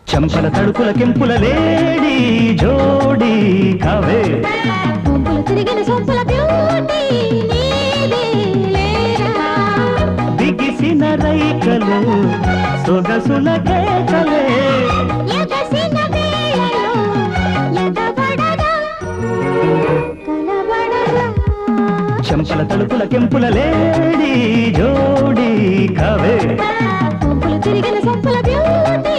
చంపల తడుకుల కెంపుల లేడి జోడి కావే తిరిగిన సొంపుల బ్యూటీ బిగిసిన రైకలు సొగసుల కేకలే ఎగసిన వేళలో ఎగబడగా కలబడగా చంపల తడుకుల కెంపుల లేడి జోడి కావే తిరిగిన సొంపుల బ్యూటీ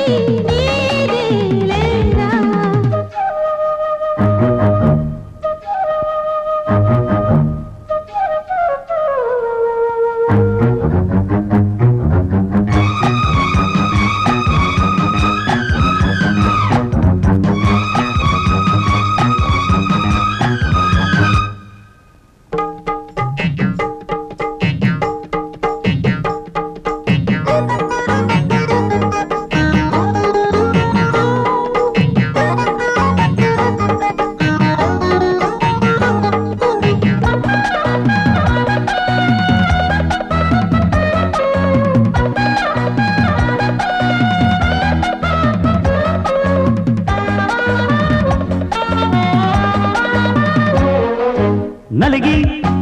నలిగి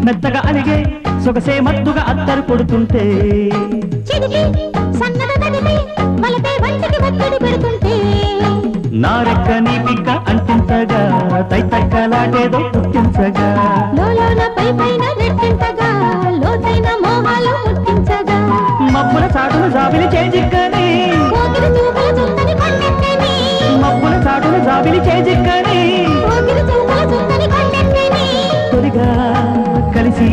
మెత్తగా అలిగే సొగసే మత్తుగా అత్తరు కొడుతుంటే నారెక్క నీ పిక్క అంటించగా తైతక్కలాటేదో పుట్టించగా మబ్బుల చాటును జాబిలి చేజిక్కని మబ్బుల చాటును జాబిలి చేజిక్కని తొలిగా కలిసి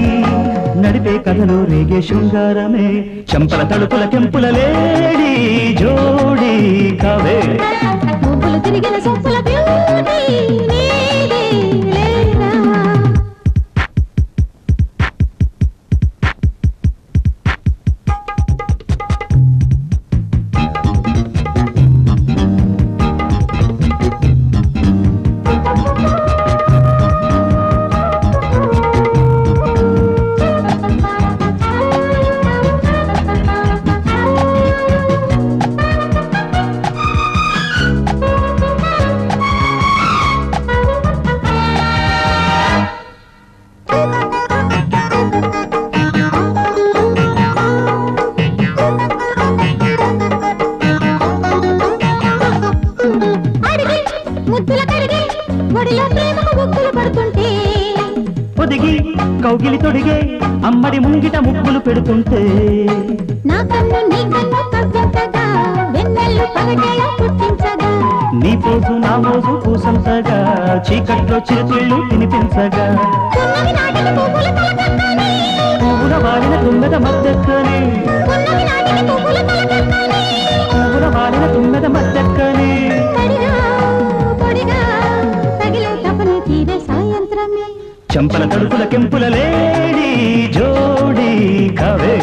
నడిపే కథలో రేగే శృంగారమే చంపల తడుపుల కెంపుల లేడి జోడి కావే తిరిగిన సొంపుల బ్యూటీ ఒదిగి కౌగిలి తొడిగే అమ్మడి ముంగిట ముక్కులు పెడుతుంటే నా కన్ను నీ కన్ను కవ్యంతగా వెన్నెల్లు పగటేలా పుట్టించగా నీ పోసు నా మోసు పూసంతగా చీకట్లో చిరుతిళ్ళు తినిపించగా పువ్వుల వాలిన తుమ్మెద మద్దెక్కని పువ్వుల వాలిన తుమ్మెద మద్దెక్కని చంపల తడుపుల కెంపుల లేడి జోడి కావే